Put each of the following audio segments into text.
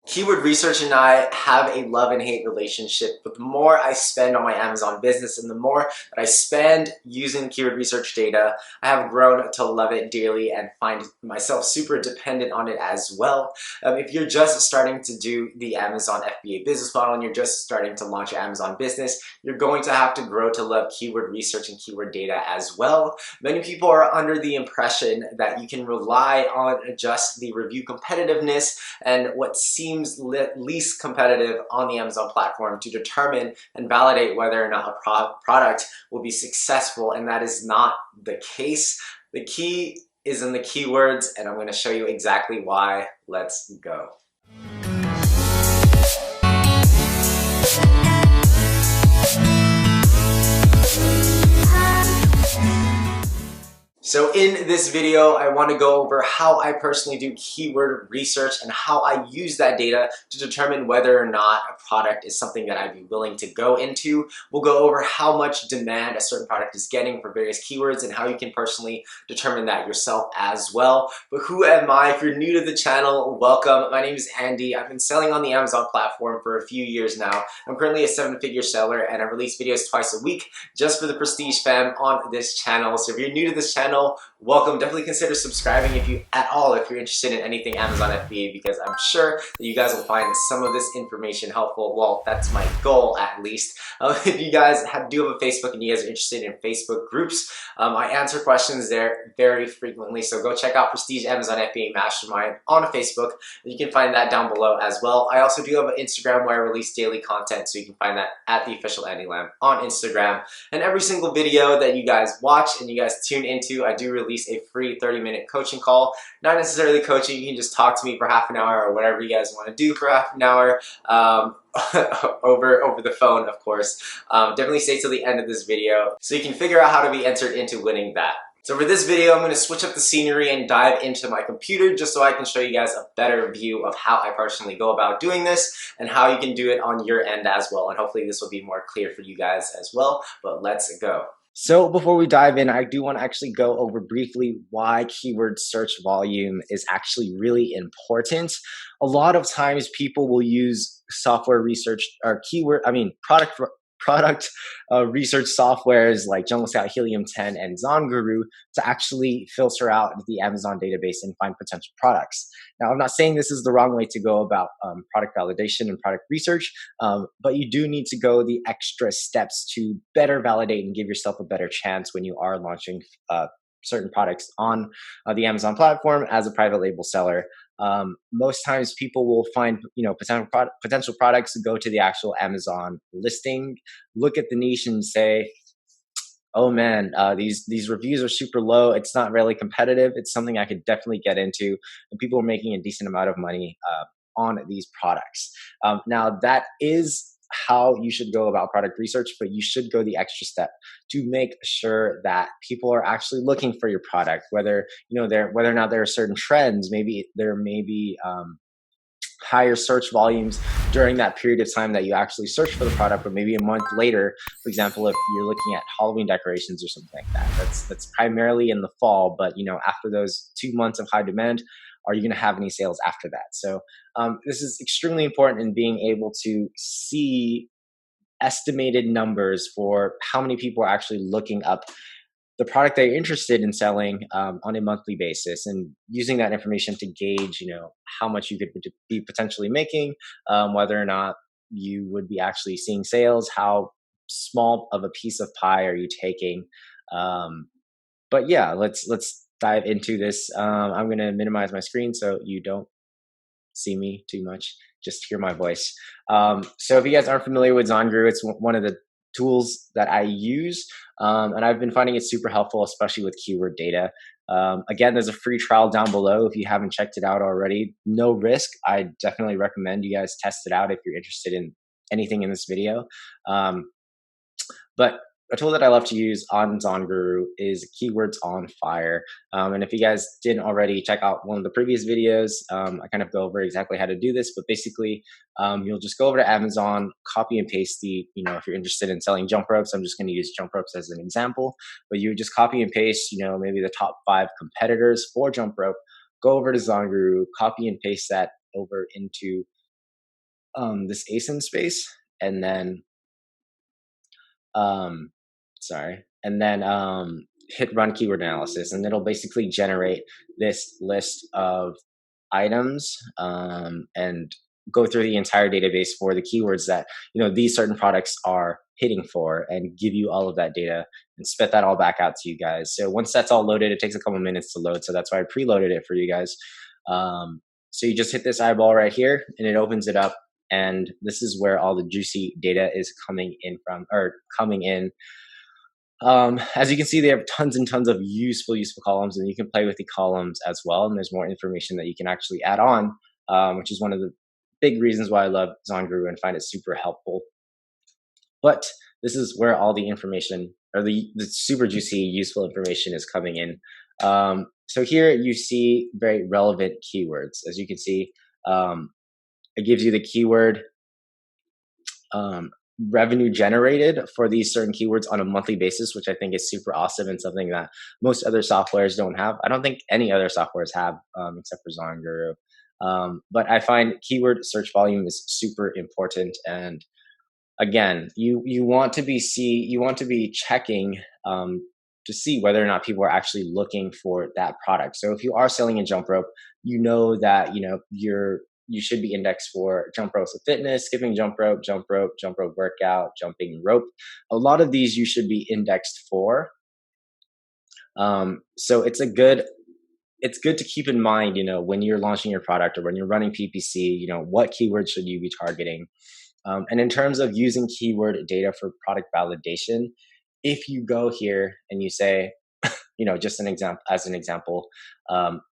Keyword research and I have a love and hate relationship. But the more I spend on my Amazon business and the more that I spend using keyword research data, I have grown to love it dearly and find myself super dependent on it as well. If you're just starting to do the Amazon FBA business model and you're just starting to launch your Amazon business, you're going to have to grow to love keyword research and keyword data as well. Many people are under the impression that you can rely on just the review competitiveness and what seems least competitive on the Amazon platform to determine and validate whether or not a product will be successful, and that is not the case. The key is in the keywords, and I'm going to show you exactly why. Let's go. So in this video, I want to go over how I personally do keyword research and how I use that data to determine whether or not a product is something that I'd be willing to go into. We'll go over how much demand a certain product is getting for various keywords and how you can personally determine that yourself as well. But who am I? If you're new to the channel, welcome. My name is Andy. I've been selling on the Amazon platform for a few years now. I'm currently a 7-figure seller and I release videos twice a week just for the Prestige fam on this channel. So if you're new to this channel, welcome. Definitely consider subscribing if you're interested in anything Amazon FBA, because I'm sure that you guys will find some of this information helpful. Well, that's my goal at least. If you guys do have a Facebook and you guys are interested in Facebook groups, I answer questions there very frequently. So go check out Prestige Amazon FBA Mastermind on Facebook. You can find that down below as well. I also do have an Instagram where I release daily content, so you can find that at the official Andy Lamb on Instagram. And every single video that you guys watch and you guys tune into, I do release a free 30-minute coaching call. Not necessarily coaching, you can just talk to me for half an hour or whatever you guys want to do for half an hour. Over the phone, of course. Definitely stay till the end of this video so you can figure out how to be entered into winning that. So for this video, I'm going to switch up the scenery and dive into my computer just so I can show you guys a better view of how I personally go about doing this and how you can do it on your end as well. And hopefully this will be more clear for you guys as well, but let's go. So before we dive in, I do want to actually go over briefly why keyword search volume is actually really important. A lot of times people will use software research or product research softwares like Jungle Scout, Helium 10, and ZonGuru to actually filter out the Amazon database and find potential products. Now, I'm not saying this is the wrong way to go about product validation and product research, but you do need to go the extra steps to better validate and give yourself a better chance when you are launching certain products on the Amazon platform as a private label seller. Most times people will find, potential products, go to the actual Amazon listing, look at the niche and say, oh man, these reviews are super low. It's not really competitive. It's something I could definitely get into. And people are making a decent amount of money on these products. Now that is how you should go about product research, but you should go the extra step to make sure that people are actually looking for your product, whether or not there are certain trends. Maybe there may be higher search volumes during that period of time that you actually search for the product, but maybe a month later, for example, if you're looking at Halloween decorations or something like that, that's primarily in the fall, but after those 2 months of high demand, are you going to have any sales after that? So this is extremely important in being able to see estimated numbers for how many people are actually looking up the product that you're interested in selling on a monthly basis, and using that information to gauge, how much you could be potentially making, whether or not you would be actually seeing sales, how small of a piece of pie are you taking. But yeah, let's dive into this. I'm going to minimize my screen so you don't see me too much, just hear my voice. So if you guys aren't familiar with ZonGuru, it's one of the tools that I use, and I've been finding it super helpful, especially with keyword data. Again, there's a free trial down below if you haven't checked it out already. No risk. I definitely recommend you guys test it out if you're interested in anything in this video. But a tool that I love to use on ZonGuru is Keywords on Fire. And if you guys didn't already check out one of the previous videos, I kind of go over exactly how to do this. But basically, you'll just go over to Amazon, copy and paste if you're interested in selling jump ropes, I'm just going to use jump ropes as an example. But you would just copy and paste, maybe the top 5 competitors for jump rope, go over to ZonGuru, copy and paste that over into this ASIN space, and then um, sorry, and then hit run keyword analysis, and it'll basically generate this list of items and go through the entire database for the keywords that these certain products are hitting for, and give you all of that data and spit that all back out to you guys. So once that's all loaded, it takes a couple minutes to load, so that's why I preloaded it for you guys. So you just hit this eyeball right here and it opens it up, and this is where all the juicy data is coming in from, or coming in. As you can see, they have tons and tons of useful columns, and you can play with the columns as well. And there's more information that you can actually add on, which is one of the big reasons why I love ZonGuru and find it super helpful. But this is where all the information, or the super juicy, useful information is coming in. So here you see very relevant keywords. As you can see, it gives you the keyword revenue generated for these certain keywords on a monthly basis, which I think is super awesome and something that most other softwares don't have. I don't think any other softwares have, except for ZonGuru. But I find keyword search volume is super important. And again, you want to be checking to see whether or not people are actually looking for that product. So if you are selling a jump rope, you know that you should be indexed for jump ropes with fitness, skipping jump rope, jump rope workout, jumping rope. A lot of these you should be indexed for. So it's good to keep in mind, when you're launching your product or when you're running PPC, what keywords should you be targeting? And in terms of using keyword data for product validation, if you go here and you say, just as an example,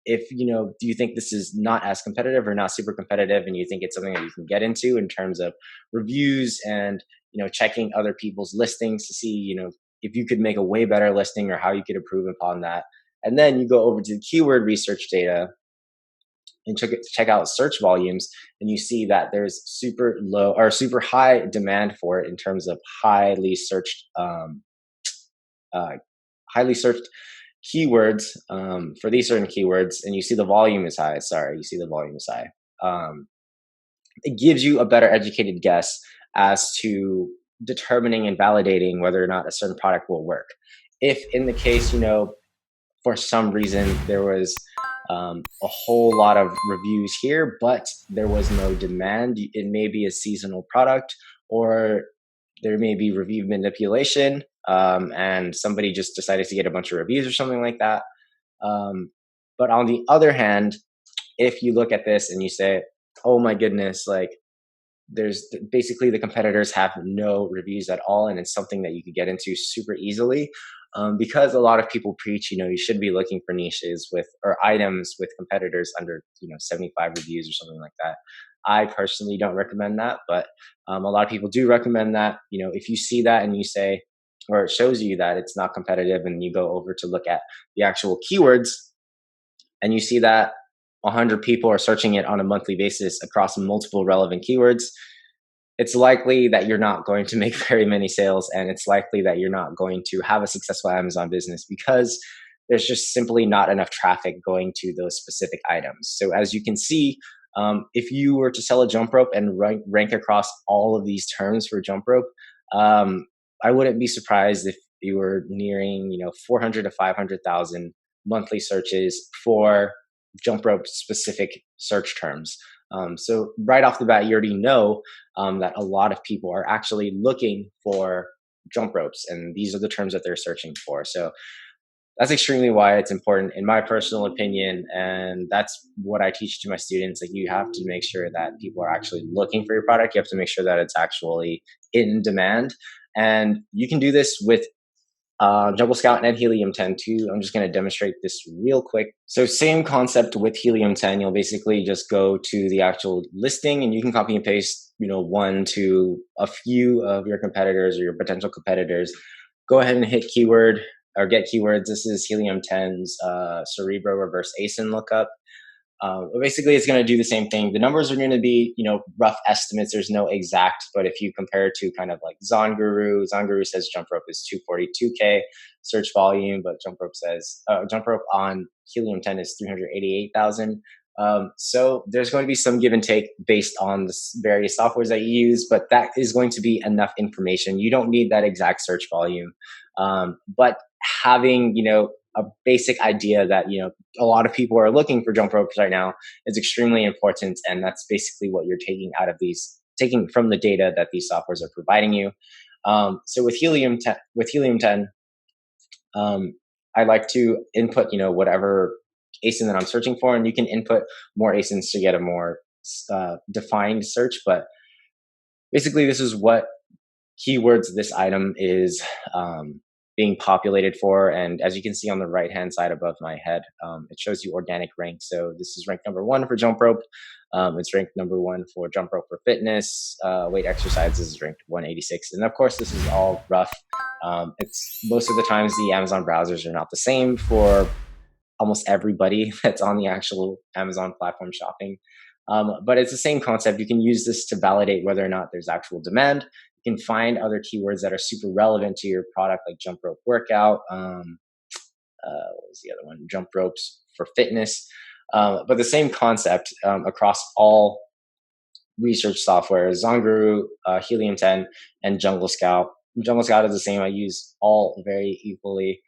if do you think this is not as competitive or not super competitive, and you think it's something that you can get into in terms of reviews and checking other people's listings to see if you could make a way better listing or how you could improve upon that, and then you go over to the keyword research data and check out search volumes, and you see that there's super low or super high demand for it in terms of highly searched keywords for these certain keywords, and you see the volume is high. It gives you a better educated guess as to determining and validating whether or not a certain product will work. If in the case, for some reason there was a whole lot of reviews here, but there was no demand, it may be a seasonal product, or there may be review manipulation, and somebody just decided to get a bunch of reviews or something like that. But on the other hand, if you look at this and you say, oh my goodness, like there's basically the competitors have no reviews at all, and it's something that you could get into super easily, because a lot of people preach, you should be looking for niches or items with competitors under 75 reviews or something like that. I personally don't recommend that, but a lot of people do recommend that. If you see that and you say, or it shows you that it's not competitive, and you go over to look at the actual keywords and you see that 100 people are searching it on a monthly basis across multiple relevant keywords, it's likely that you're not going to make very many sales, and it's likely that you're not going to have a successful Amazon business, because there's just simply not enough traffic going to those specific items. So as you can see, if you were to sell a jump rope and rank across all of these terms for jump rope, I wouldn't be surprised if you were nearing 400 to 500,000 monthly searches for jump rope specific search terms. So right off the bat, you already know that a lot of people are actually looking for jump ropes, and these are the terms that they're searching for. So that's extremely why it's important, in my personal opinion, and that's what I teach to my students. Like, you have to make sure that people are actually looking for your product. You have to make sure that it's actually in demand, and you can do this with Jungle Scout and Helium 10 too. I'm just going to demonstrate this real quick. So same concept with Helium 10. You'll basically just go to the actual listing, and you can copy and paste, one to a few of your competitors or your potential competitors. Go ahead and hit keyword or get keywords. This is Helium 10's Cerebro reverse ASIN lookup. Basically, it's going to do the same thing. The numbers are going to be, rough estimates. There's no exact, but if you compare to kind of like ZonGuru says jump rope is 242K search volume, but jump rope on Helium 10 is 388,000. So there's going to be some give and take based on the various softwares that you use, but that is going to be enough information. You don't need that exact search volume, but having a basic idea that a lot of people are looking for jump ropes right now is extremely important, and that's basically what you're taking from the data that these softwares are providing you. So with Helium 10, um, I like to input, whatever ASIN that I'm searching for, and you can input more ASINs to get a more defined search. But basically, this is what keywords this item is being populated for. And as you can see on the right hand side above my head, it shows you organic rank. So this is rank number 1 for jump rope. It's ranked number 1 for jump rope for fitness. Weight exercises is ranked 186. And of course, this is all rough. It's most of the times the Amazon browsers are not the same for almost everybody that's on the actual Amazon platform shopping. But it's the same concept. You can use this to validate whether or not there's actual demand. You can find other keywords that are super relevant to your product, like jump rope workout. What was the other one? Jump ropes for fitness. But the same concept across all research software: Zonguru, Helium 10, and Jungle Scout. Jungle Scout is the same. I use all very equally.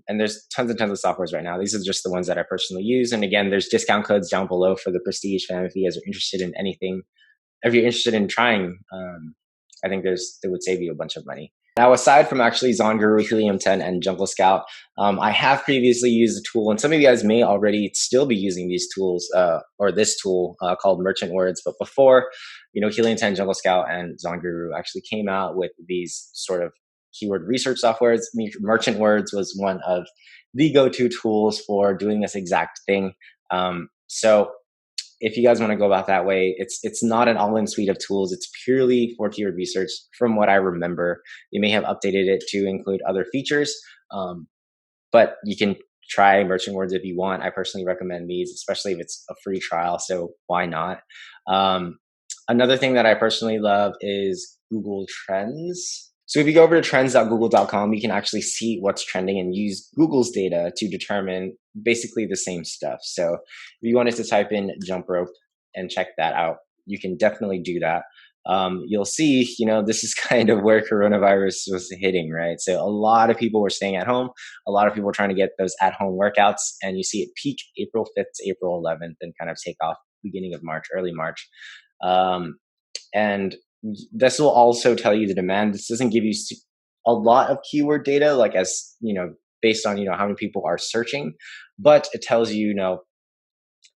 And there's tons and tons of softwares right now. These are just the ones that I personally use. And again, there's discount codes down below for the Prestige fam if you guys are interested in anything. If you're interested in trying, I think it would save you a bunch of money. Now, aside from actually Zonguru, Helium 10, and Jungle Scout, I have previously used a tool, and some of you guys may already still be using these tools or this tool called Merchant Words. But before, Helium 10, Jungle Scout, and Zonguru actually came out with these sort of keyword research softwares. Merchant Words was one of the go-to tools for doing this exact thing. So if you guys want to go about that way, it's not an all-in suite of tools. It's purely for keyword research from what I remember. You may have updated it to include other features, but you can try Merchant Words if you want. I personally recommend these, especially if it's a free trial, so why not? Another thing that I personally love is Google Trends. So if you go over to trends.google.com, you can actually see what's trending and use Google's data to determine basically the same stuff. So if you wanted to type in jump rope and check that out, you can definitely do that. You'll see, this is kind of where coronavirus was hitting, right? So a lot of people were staying at home. A lot of people were trying to get those at-home workouts, and you see it peak April 5th to April 11th and kind of take off beginning of March, early March. And this will also tell you the demand. This doesn't give you a lot of keyword data, like as based on how many people are searching, but it tells you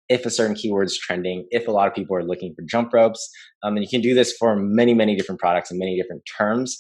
if a certain keyword is trending, if a lot of people are looking for jump ropes, and you can do this for many different products and many different terms.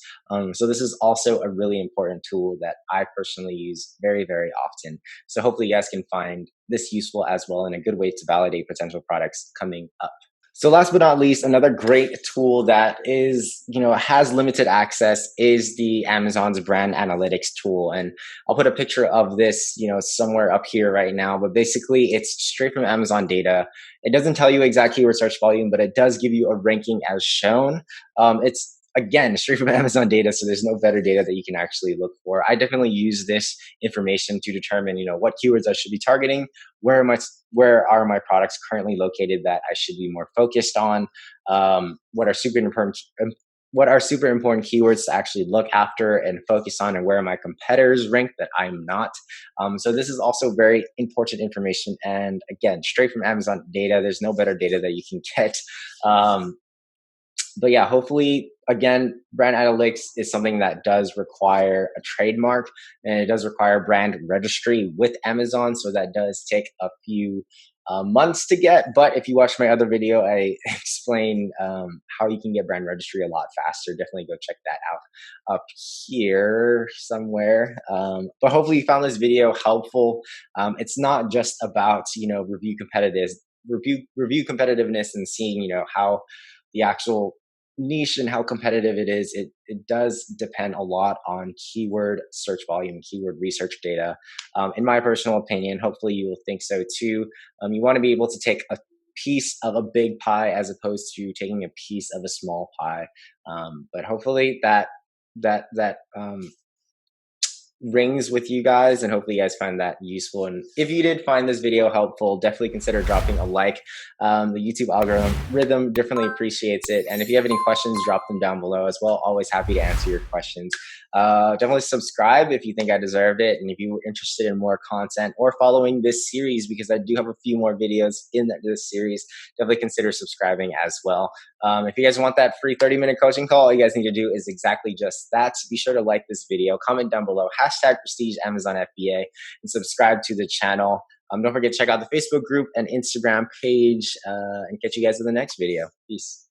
So this is also a really important tool that I personally use very often. So hopefully you guys can find this useful as well, and a good way to validate potential products coming up. So last but not least, another great tool that is, has limited access is the Amazon's brand analytics tool. And I'll put a picture of this, somewhere up here right now, but basically it's straight from Amazon data. It doesn't tell you exact keyword search volume, but it does give you a ranking as shown. It's again straight from Amazon data, so there's no better data that you can actually look for. I definitely use this information to determine what keywords I should be targeting, where are my products currently located that I should be more focused on, what are super important keywords to actually look after and focus on, and where are my competitors ranked that I'm not. So this is also very important information, and again, straight from Amazon data. There's no better data that you can get. But yeah, hopefully, again, brand analytics is something that does require a trademark, and it does require brand registry with Amazon. So that does take a few months to get. But if you watch my other video, I explain how you can get brand registry a lot faster. Definitely go check that out up here somewhere. But hopefully you found this video helpful. It's not just about, review competitiveness and seeing, how the actual niche and how competitive it is. It does depend a lot on keyword search volume, keyword research data. In my personal opinion, hopefully you will think so too. You want to be able to take a piece of a big pie as opposed to taking a piece of a small pie. But hopefully that rings with you guys, and hopefully you guys find that useful. And if you did find this video helpful, definitely consider dropping a like. The YouTube algorithm definitely appreciates it. And if you have any questions, drop them down below as well. Always happy to answer your questions. Definitely subscribe if you think I deserved it, and if you were interested in more content or following this series, because I do have a few more videos in this series, definitely consider subscribing as well. If you guys want that free 30-minute coaching call, all you guys need to do is exactly just that. Be sure to like this video, comment down below, #Prestige Amazon FBA, and subscribe to the channel. Don't forget to check out the Facebook group and Instagram page, and catch you guys in the next video. Peace.